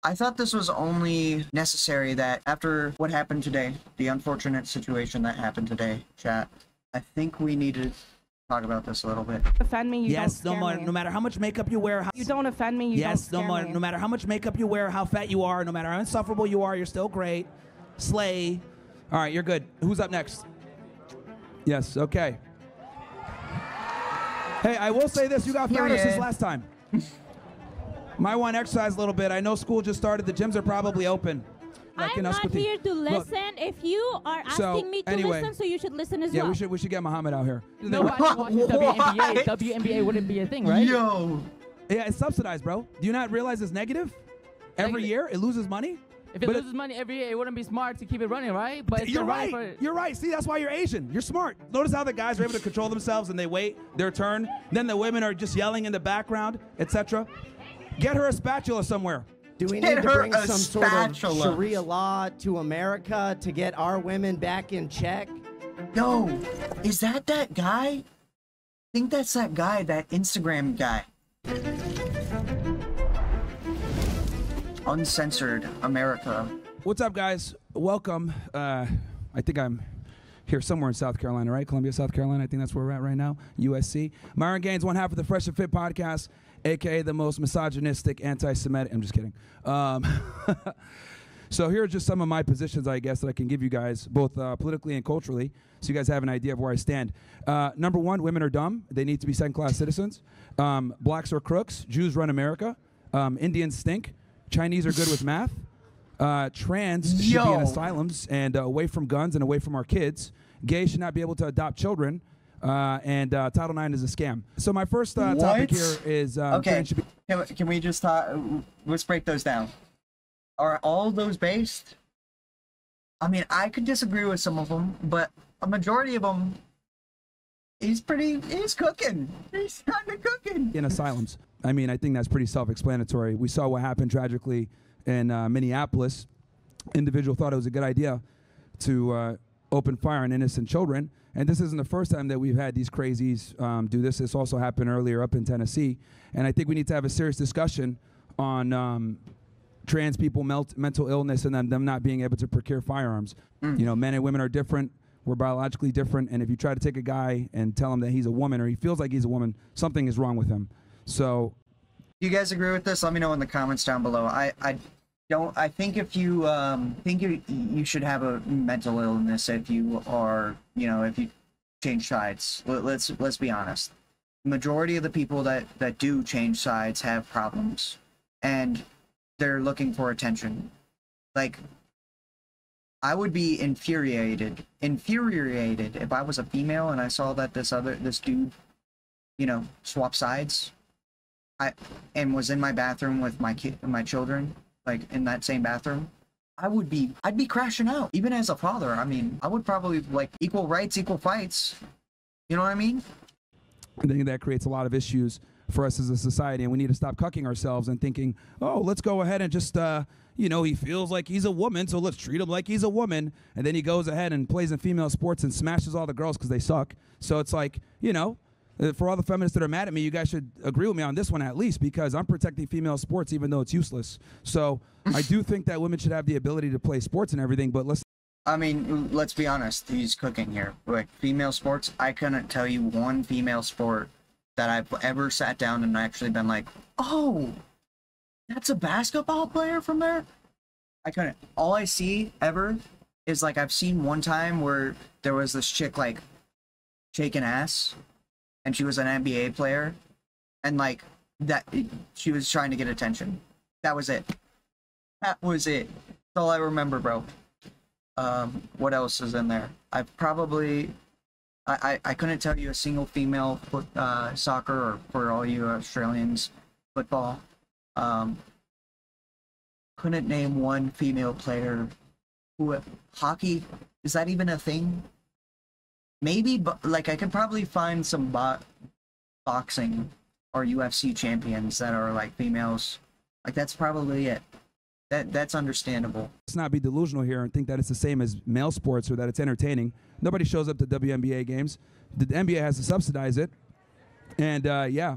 I thought this was only necessary that after what happened today, the unfortunate situation that happened today, chat, I think we need to talk about this a little bit. Offend me, you don't scare me. No matter how much makeup you wear. You don't offend me, you don't scare me. No matter how much makeup you wear, how fat you are, no matter how insufferable you are, you're still great. Slay. All right, you're good. Who's up next? Yes, okay. Hey, I will say this. You got fatter since last time. Might want to exercise a little bit. I know school just started. The gyms are probably open. Like I'm not here to listen. Look, if you are asking me to listen, so you should listen as well. Yeah, we should get Muhammad out here. Nobody watches WNBA. WNBA wouldn't be a thing, right? Yo. Yeah, it's subsidized, bro. Do you not realize it's negative? Every year, it loses money? If it loses money every year, it wouldn't be smart to keep it running, right? But you're right. You're right. See, that's why you're Asian. You're smart. Notice how the guys are able to control themselves and they wait their turn. Then the women are just yelling in the background, etc. Get her a spatula somewhere. Do we need to bring some sort of Sharia law to America to get our women back in check? Yo, is that guy? I think that's that guy, that Instagram guy. Uncensored America. What's up, guys? Welcome. I think I'm here somewhere in South Carolina, right? Columbia, South Carolina. I think that's where we're at right now. USC. Myron Gaines, one half of the Fresh and Fit podcast, a.k.a. the most misogynistic, anti-Semitic. I'm just kidding. So here are just some of my positions, I guess, that I can give you guys, both politically and culturally, so you guys have an idea of where I stand. Number one, women are dumb. They need to be second-class citizens. Blacks are crooks. Jews run America. Indians stink. Chinese are good with math. Trans should be in asylums and away from guns and away from our kids. Gays should not be able to adopt children. And Title IX is a scam. So my first topic here is... okay, can we just talk... Let's break those down. Are all those based? I mean, I could disagree with some of them, but a majority of them, he's cooking. He's kind of cooking. In asylums. I mean, I think that's pretty self-explanatory. We saw what happened tragically in Minneapolis. Individual thought it was a good idea to open fire on innocent children. And this isn't the first time that we've had these crazies do this. This also happened earlier up in Tennessee. And I think we need to have a serious discussion on trans people, mental illness, and them not being able to procure firearms. You know, men and women are different. We're biologically different. And if you try to take a guy and tell him that he's a woman or he feels like he's a woman, something is wrong with him. So, you guys agree with this? Let me know in the comments down below. I think if you you should have a mental illness if you are, you know, if you change sides. Let's be honest. The majority of the people that do change sides have problems, and they're looking for attention. Like, I would be infuriated if I was a female and I saw that this dude, you know, swap sides. And was in my bathroom with my children, like in that same bathroom, I'd be crashing out. Even as a father, I mean, I would probably like equal rights, equal fights. You know what I mean? I think that creates a lot of issues for us as a society, and we need to stop cucking ourselves and thinking, oh, let's go ahead and just, you know, he feels like he's a woman, so let's treat him like he's a woman. And then he goes ahead and plays in female sports and smashes all the girls because they suck. So it's like, you know, for all the feminists that are mad at me, you guys should agree with me on this one at least, because I'm protecting female sports even though it's useless. So I do think that women should have the ability to play sports and everything, but I mean, let's be honest, he's cooking here. Like, female sports, I couldn't tell you one female sport that I've ever sat down and actually been like, oh, that's a basketball player from there? I couldn't. All I see ever is, like, I've seen one time where there was this chick, like, shaking ass, and she was an NBA player, and like that, she was trying to get attention. That was it. That was it. That's all I remember, bro. What else is in there? I couldn't tell you a single female soccer, or for all you Australians, football. Couldn't name one female player. Hockey, is that even a thing? Maybe, but like I could probably find some boxing or UFC champions that are like females. Like, that's probably it. That's understandable. Let's not be delusional here and think that it's the same as male sports or that it's entertaining. Nobody shows up to WNBA games. The NBA has to subsidize it. And yeah.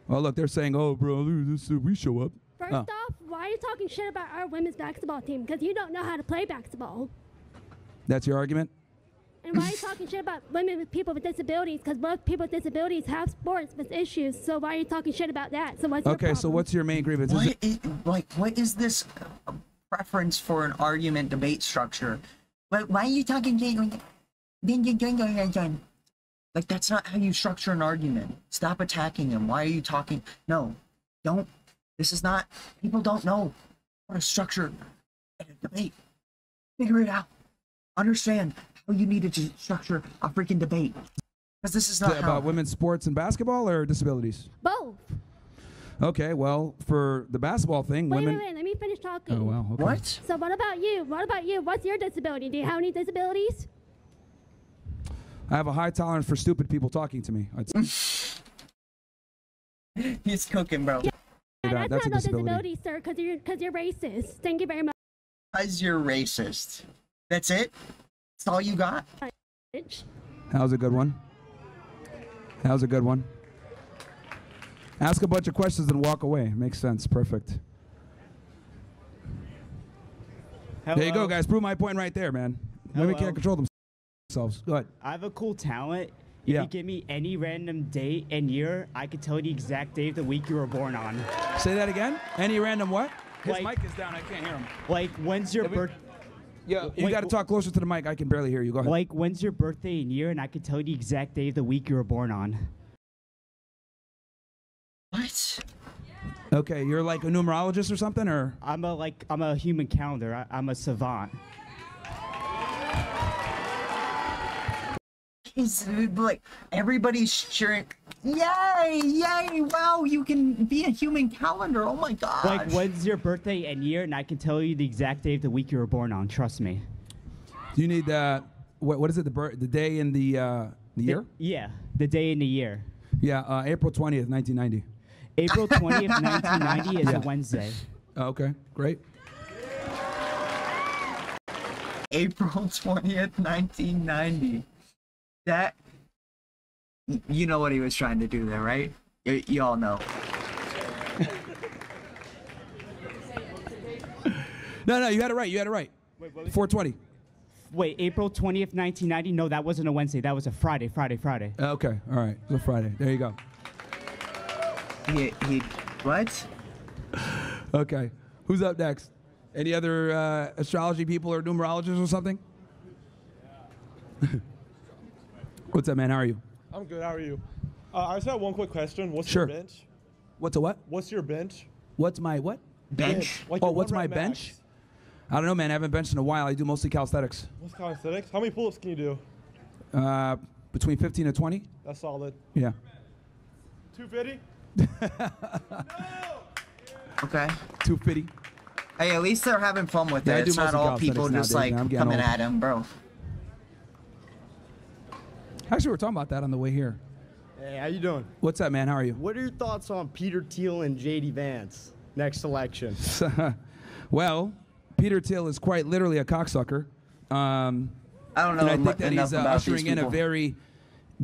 Well, look, they're saying, oh, bro, we show up. First off, why are you talking shit about our women's basketball team? Because you don't know how to play basketball. That's your argument? And why are you talking shit about women with people with disabilities? Because most people with disabilities have sports with issues. So why are you talking shit about that? So what's your problem? So what's your main grievance? What is this preference for an argument debate structure? Why are you talking? Like, that's not how you structure an argument. Stop attacking him. Why are you talking? No, don't. This is not. People don't know how to structure a debate. Figure it out. Understand how you needed to structure a freaking debate. Because this is not about women's sports and basketball or disabilities? Both. Okay, well, for the basketball thing, women... Wait, let me finish talking. Oh, wow, okay. What? So what about you? What's your disability? Do you have any disabilities? I have a high tolerance for stupid people talking to me. He's cooking, bro. Yeah, that's not a disability, sir, because you're racist. Thank you very much. Because you're racist. That's it? That's all you got? That was a good one. That was a good one. Ask a bunch of questions and walk away. Makes sense. Perfect. Hello. There you go, guys. Prove my point right there, man. Women can't control themselves. Go ahead. I have a cool talent. If you give me any random date and year, I could tell you the exact day of the week you were born on. Say that again? Any random what? His Like- mic is down. I can't hear him. Like, when's your birth? Yeah, you got to talk closer to the mic. I can barely hear you. Go ahead. Like, when's your birthday and year, and I could tell you the exact day of the week you were born on. What? Okay, you're like a numerologist or something, or? I'm a human calendar. I'm a savant. It's like everybody's cheering. Yay! Yay! Wow! You can be a human calendar. Oh my gosh! Like, when's your birthday and year, and I can tell you the exact day of the week you were born on. Trust me. Do you need what is it? The day and the year? Yeah, the day and the year. Yeah, April 20th, 1990. April 20th, 1990 is a Wednesday. Oh, okay, great. April 20th, 1990. That, you know what he was trying to do there, right? You all know. No, you had it right. You had it right. Wait, what was 420. Wait, April 20th, 1990? No, that wasn't a Wednesday. That was a Friday. Okay, all right. It was a Friday. There you go. He what? Okay. Who's up next? Any other astrology people or numerologists or something? What's up, man? How are you? I'm good. How are you? I just have one quick question. What's Sure. your bench? What's a what? What's your bench? What's my what? Bench? Like Oh, your what's one my rep bench? max. I don't know, man. I haven't benched in a while. I do mostly calisthenics. What's calisthenics? How many pull-ups can you do? Between 15 and 20. That's solid. Yeah. 250? Okay. 250. Hey, at least they're having fun with Yeah, I it. do It's not mostly all people calisthenics just nowadays, like man. I'm getting coming old. at him, bro. Actually, we were talking about that on the way here. Hey, how you doing? What's up, man? How are you? What are your thoughts on Peter Thiel and J.D. Vance next election? Well, Peter Thiel is quite literally a cocksucker. I don't know and I think that enough he's about ushering these in a people. very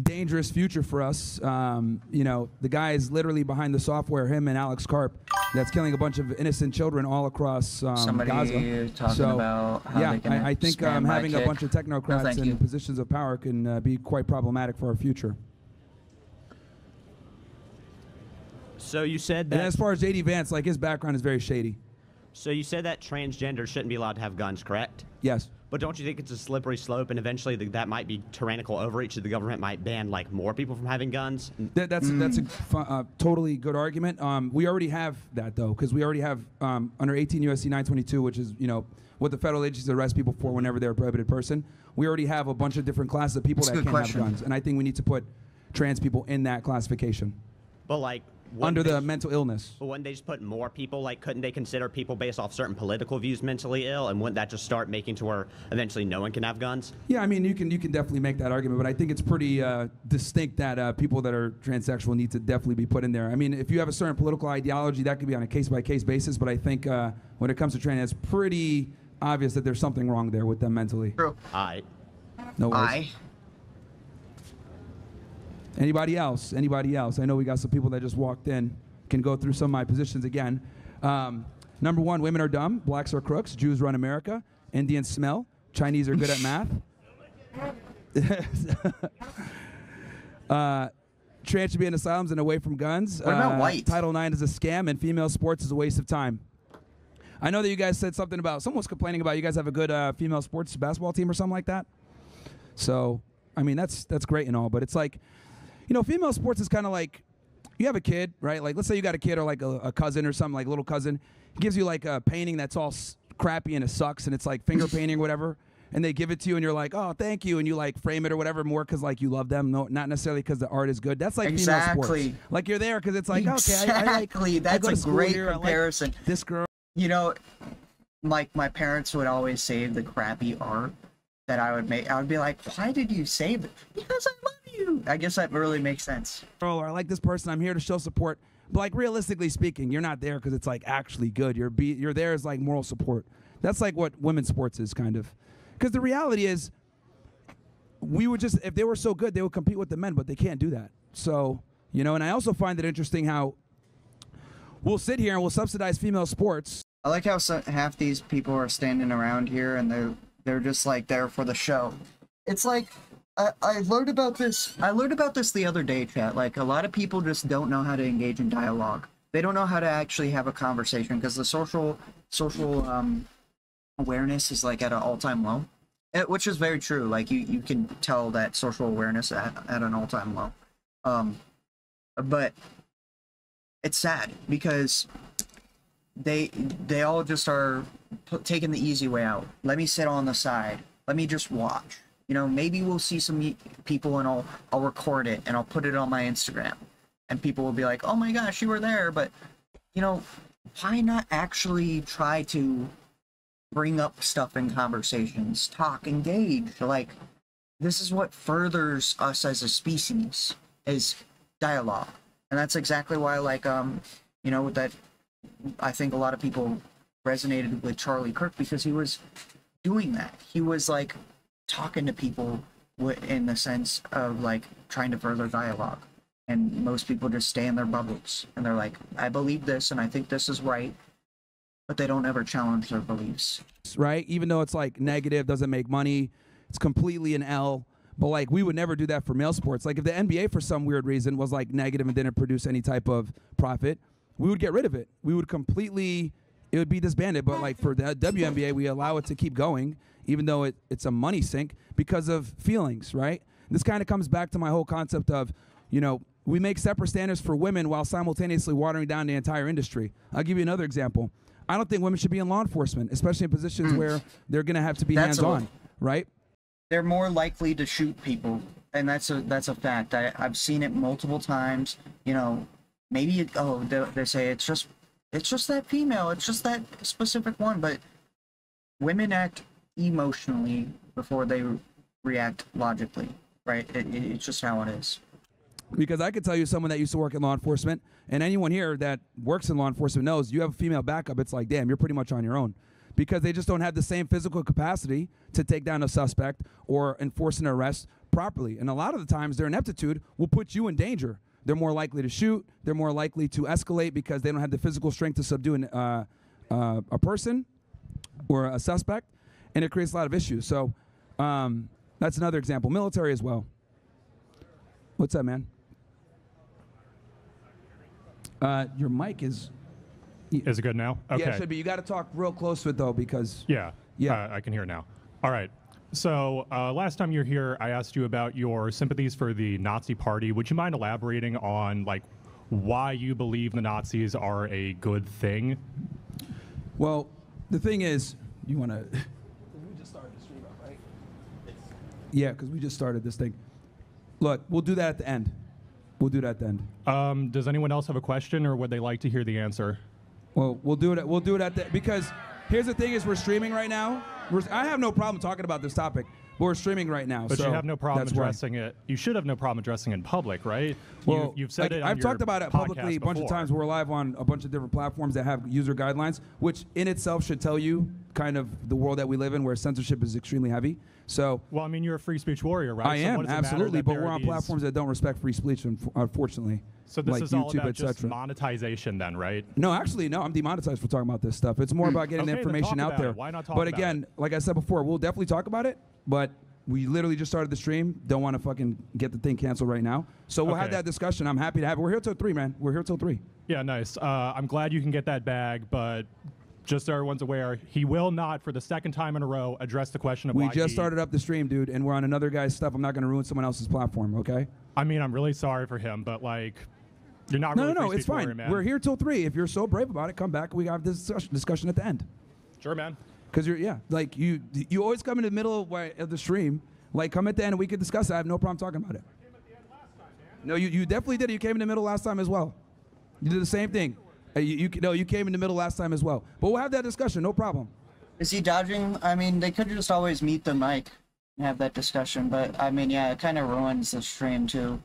dangerous future for us. You know, the guy is literally behind the software, him and Alex Karp, that's killing a bunch of innocent children all across Somebody Gaza. talking about how yeah, they can I think spam my having a kick. bunch of technocrats thank you. in positions of power can be quite problematic for our future. So you said And that. as far as J.D. Vance, like his background is very shady. So you said that transgender shouldn't be allowed to have guns, correct? Yes. But don't you think it's a slippery slope, and eventually that might be tyrannical overreach? That the government might ban like more people from having guns? That's a totally good argument. We already have that though, because we already have under 18 U.S.C. 922, which is what the federal agencies arrest people for whenever they're a prohibited person. We already have a bunch of different classes of people That's a that good can't question. have guns, and I think we need to put trans people in that classification But like under wouldn't the they- mental illness. But wouldn't they just put more people? Like, couldn't they consider people based off certain political views mentally ill? And wouldn't that just start making to where eventually no one can have guns? Yeah, I mean, you can definitely make that argument, but I think it's pretty distinct that people that are transsexual need to definitely be put in there. I mean, if you have a certain political ideology, that could be on a case-by-case basis, but I think when it comes to trans, it's pretty obvious that there's something wrong there with them mentally. True. No worries. Anybody else? Anybody else? I know we got some people that just walked in. Can go through some of my positions again. Number 1, women are dumb, blacks are crooks, Jews run America, Indians smell, Chinese are good at math. Trans should be in asylums and away from guns. What about white? Title IX is a scam, and female sports is a waste of time. I know that you guys said something about, someone was complaining about you guys have a good female sports basketball team or something like that. So, I mean, that's great and all, but it's like, you know, female sports is kind of like, you have a kid, right? Like, let's say you got a kid or like a cousin or something, like a little cousin. He gives you like a painting that's all crappy and it sucks, and it's like finger painting or whatever. And they give it to you, and you're like, oh, thank you, and you like frame it or whatever more because like you love them, no, not necessarily because the art is good. That's like female sports. Like you're there because it's like exactly. Okay, that's a great here, comparison. Like this girl. You know, like my parents would always save the crappy art that I would make. I would be like, why did you save it? Because I love you. I guess that really makes sense. Oh, I like this person. I'm here to show support. But like realistically speaking, you're not there because it's like actually good. You're there as like moral support. That's like what women's sports is kind of. Because the reality is, we would just, if they were so good, they would compete with the men, but they can't do that. So, you know, and I also find it interesting how we'll sit here and we'll subsidize female sports. I like how half these people are standing around here and they're just like there for the show. It's like, I learned about this. I learned about this the other day, chat. Like, a lot of people just don't know how to engage in dialogue. They don't know how to actually have a conversation because the social awareness is like at an all-time low, which is very true. Like you can tell that social awareness at an all-time low. But it's sad because they all just are taking the easy way out. Let me sit on the side. Let me just watch. You know, maybe we'll see some people and I'll record it and I'll put it on my Instagram, and people will be like, "Oh my gosh, you were there." But you know, why not actually try to bring up stuff in conversations, talk, engage? Like, this is what furthers us as a species, is dialogue. And that's exactly why, like, you know, that I think a lot of people resonated with Charlie Kirk, because he was doing that. He was like talking to people in the sense of like trying to further dialogue. And most people just stay in their bubbles and they're like, I believe this and I think this is right. But they don't ever challenge their beliefs. Right? Even though it's like negative, doesn't make money, it's completely an L. But like, we would never do that for male sports. Like, if the NBA for some weird reason was like negative and didn't produce any type of profit, we would get rid of it. We would completely, it would be disbanded. But like for the WNBA, we allow it to keep going, even though it's a money sink because of feelings, right? This kind of comes back to my whole concept of, you know, we make separate standards for women while simultaneously watering down the entire industry. I'll give you another example. I don't think women should be in law enforcement, especially in positions where they're going to have to be hands-on, right? They're more likely to shoot people, and that's a fact. I've seen it multiple times. You know, maybe they say it's just that female, it's just that specific one, but women act emotionally before they react logically, right? It's just how it is. Because I could tell you, someone that used to work in law enforcement, and anyone here that works in law enforcement knows, you have a female backup, it's like, damn, you're pretty much on your own. Because they just don't have the same physical capacity to take down a suspect or enforce an arrest properly. And a lot of the times, their ineptitude will put you in danger. They're more likely to shoot. They're more likely to escalate because they don't have the physical strength to subdue a person or a suspect. And it creates a lot of issues. So that's another example. Military as well. What's up, man? Your mic is... Is it good now? Okay. Yeah, it should be. You got to talk real close to it, though, because... Yeah. I can hear it now. All right. So last time you were here, I asked you about your sympathies for the Nazi Party. Would you mind elaborating on, like, why you believe the Nazis are a good thing? Well, the thing is, you want to... We just started the stream up, right? Yeah, because we just started this thing. Look, we'll do that at the end. We'll do that at the end. Does anyone else have a question, or would they like to hear the answer? Well, we'll do it. We'll do it at the, because here's the thing: is we're streaming right now. I have no problem talking about this topic, but we're streaming right now. But so you have no problem addressing it. You should have no problem addressing it in public, right? Well, you've said it. On I've talked about it publicly a bunch of times. We're live on a bunch of different platforms that have user guidelines, which in itself should tell you kind of the world that we live in, where censorship is extremely heavy. So, well, I mean, you're a free speech warrior, right? I am, absolutely, but we're on these... platforms that don't respect free speech, unfortunately. So this like is all YouTube, about just etc. monetization then, right? No, actually, no, I'm demonetized for talking about this stuff. It's more about getting the information out there. Why not talk but about again, like I said before, we'll definitely talk about it, but we literally just started the stream. Don't want to fucking get the thing canceled right now. So we'll have that discussion. I'm happy to have it. We're here till 3, man. We're here till 3. Yeah, nice. I'm glad you can get that bag, but just so everyone's aware, he will not, for the second time in a row, address the question of we why just started up the stream, dude, and we're on another guy's stuff. I'm not going to ruin someone else's platform, okay? I mean, I'm really sorry for him, but, like, you're not really No, it's fine. warrior, man. We're here till 3. If you're so brave about it, come back. We have this discussion at the end. Sure, man. Because like, you always come in the middle of the stream. Like, come at the end and we can discuss it. I have no problem talking about it. I came at the end last time, man. No, you definitely did. You came in the middle last time as well. You did the same thing. You came in the middle last time as well. But we'll have that discussion, no problem. Is he dodging? I mean, they could just always meet the mic and have that discussion. But, I mean, yeah, it kind of ruins the stream, too.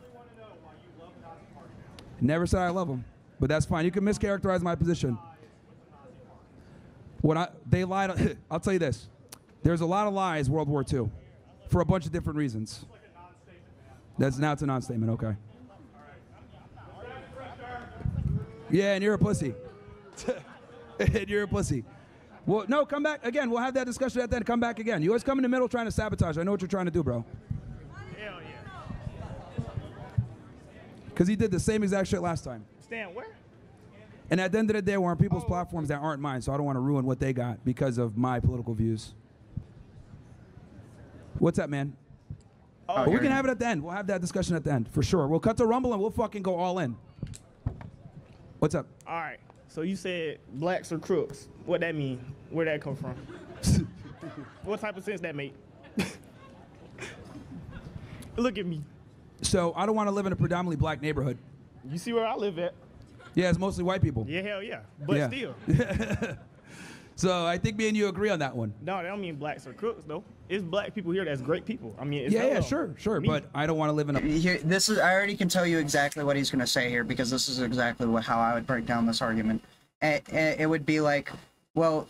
Never said I love them. But that's fine. You can mischaracterize my position. They lied. I'll tell you this. There's a lot of lies World War II for a bunch of different reasons. Now it's a non-statement, okay. Yeah, and you're a pussy. And you're a pussy. Well, no, come back again. We'll have that discussion at the end. Come back again. You always come in the middle trying to sabotage. I know what you're trying to do, bro. Hell yeah. Because he did the same exact shit last time. Stand where? And at the end of the day, we're on people's platforms that aren't mine, so I don't want to ruin what they got because of my political views. What's up, man? But we can have it at the end. We'll have that discussion at the end, for sure. We'll cut to Rumble and we'll fucking go all in. What's up? All right. So you said blacks are crooks. What that mean? Where that come from? What type of sense that make? Look at me. So I don't want to live in a predominantly black neighborhood. You see where I live at? Yeah, it's mostly white people. Yeah, hell yeah. But still. So I think me and you agree on that one. No, that don't mean blacks are crooks though. It's black people here that's great people. I mean, it's sure. But I don't want to live in a. I already can tell you exactly what he's going to say here because this is exactly how I would break down this argument. It would be like, well,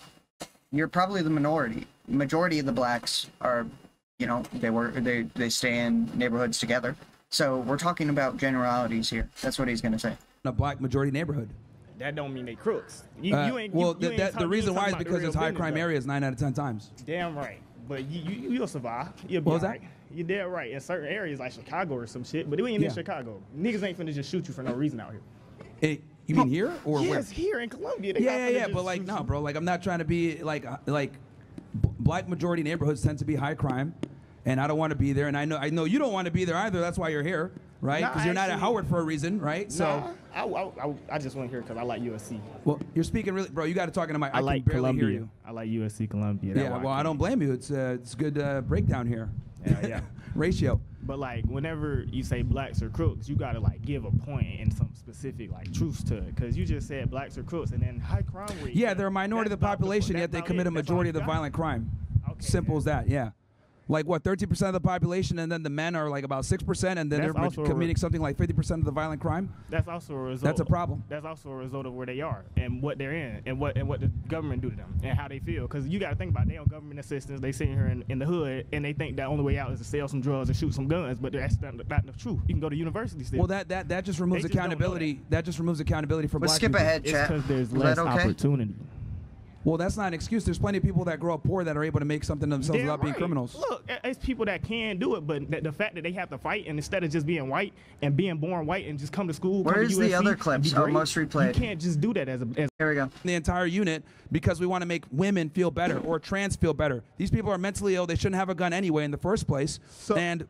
you're probably the minority. Majority of the blacks are, they stay in neighborhoods together. So we're talking about generalities here. That's what he's going to say. A black majority neighborhood. That don't mean they crooks. The reason why is because it's high crime areas 9 out of 10 times. Damn right. But you'll survive. You'll be all right. You're dead right. In certain areas like Chicago or some shit, but we ain't in Chicago. Niggas ain't finna just shoot you for no reason out here. You mean here or where? Yes, here in Columbia. But like, no, bro. Like, I'm not trying to be like black majority neighborhoods tend to be high crime, and I don't want to be there. And I know you don't want to be there either. That's why you're here, right? Because you're not at Howard for a reason, right? So I just went here because I like USC. Well, you're speaking really, bro. You got to talk into my. I like can barely Columbia. hear you. I like USC Columbia. Yeah, well, I don't blame you. It's good breakdown here. Yeah. Ratio. But like, whenever you say blacks are crooks, you gotta like give a point and some specific like truths to it, because you just said blacks are crooks and then high crime rate. Yeah, they're a minority of the population, yet they commit a majority of the violent crime. Okay, simple as that. Yeah. Like what, 13% of the population, and then the men are like about 6%, and then they're committing something like 50% of the violent crime. That's also a result. That's a problem. That's also a result of where they are and what they're in and what the government do to them and how they feel. Because you got to think about they on government assistance. They sitting here in the hood and they think the only way out is to sell some drugs and shoot some guns. But that's not the truth. You can go to university still. Well, that just removes accountability. That just removes accountability for black people. Skip ahead, chat. It's because there's less opportunity. Well, that's not an excuse. There's plenty of people that grow up poor that are able to make something themselves without being criminals. Look, it's people that can do it, but the fact that they have to fight, and instead of just being white and being born white and just come to school, where's the other clips? Most replayed. You can't just do that as. Here we go. The entire unit because we want to make women feel better or trans feel better. These people are mentally ill. They shouldn't have a gun anyway in the first place. And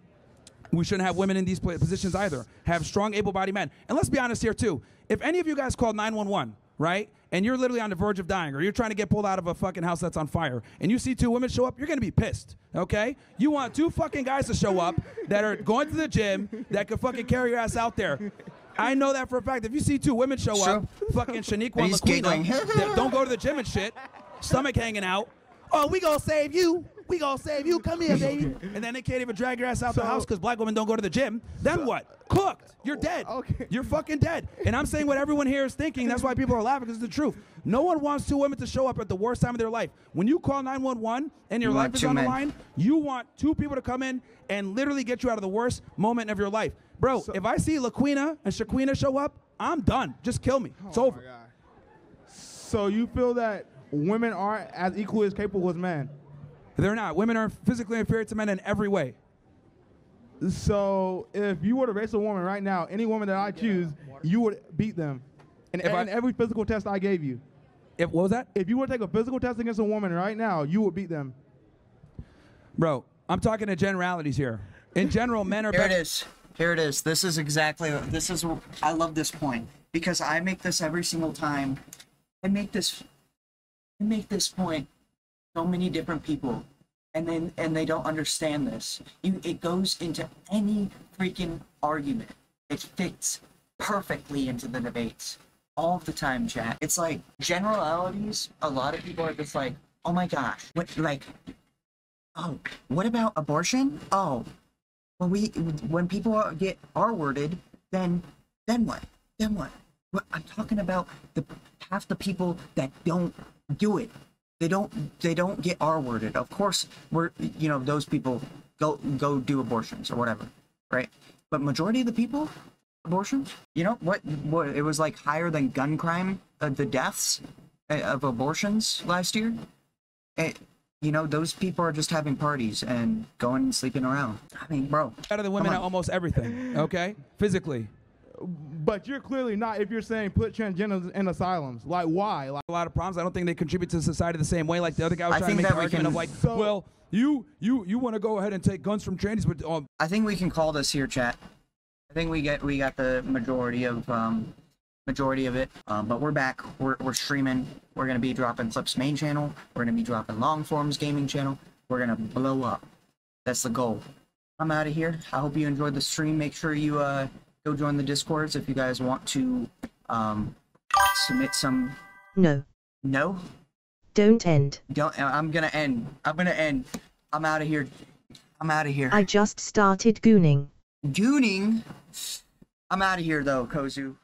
we shouldn't have women in these positions either. Have strong, able-bodied men. And let's be honest here, too. If any of you guys called 911, right, and you're literally on the verge of dying, or you're trying to get pulled out of a fucking house that's on fire, and you see 2 women show up, you're going to be pissed, okay? You want 2 fucking guys to show up that are going to the gym that could fucking carry your ass out there. I know that for a fact. If you see 2 women show up, fucking Shaniqua and Laquina, that don't go to the gym and shit, stomach hanging out, oh, we gonna save you. we gonna save you. Come here, baby. And then they can't even drag your ass out the house because black women don't go to the gym. Then what? Cooked. You're dead. Okay. You're fucking dead. And I'm saying what everyone here is thinking. That's why people are laughing, because it's the truth. No one wants two women to show up at the worst time of their life. When you call 911 and your life is on the line, you want two people to come in and literally get you out of the worst moment of your life. Bro, if I see LaQuina and Shaquina show up, I'm done. Just kill me. It's over. So you feel that women aren't as equally as capable as men? They're not. Women are physically inferior to men in every way. So if you were to race a woman right now, any woman that I choose, you would beat them in every physical test I gave you. What was that? If you were to take a physical test against a woman right now, you would beat them. Bro, I'm talking to generalities here. In general, men are better. Here it is. This is exactly, I love this point, because I make this every single time. I make this point so many different people, and they don't understand this. It goes into any freaking argument. It fits perfectly into the debates all the time, chat. It's like generalities. A lot of people are just like, oh my gosh, what about abortion? Oh, well, when people get R-worded, then what? Then what? I'm talking about half the people that don't do it. They don't get R-worded. Of course, those people go do abortions or whatever, right? But majority of the people, abortions. You know what? It was like higher than gun crime, the deaths of abortions last year. Those people are just having parties and going and sleeping around. I mean, bro. Better than women at almost everything. Okay, physically. But you're clearly not if you're saying put transgenders in asylums. Like, why? Like, a lot of problems. I don't think they contribute to society the same way. Like the other guy was trying to make the argument of like, well, you want to go ahead and take guns from trannies, but I think we can call this here, chat. I think we got the majority of it. But we're back. We're streaming. We're gonna be dropping Clips main channel. We're gonna be dropping Longforms gaming channel. We're gonna blow up. That's the goal. I'm out of here. I hope you enjoyed the stream. Make sure you go join the Discords if you guys want to submit some. No. No? Don't end. I'm gonna end. I'm out of here. I just started gooning. Gooning? I'm out of here though, Kozu.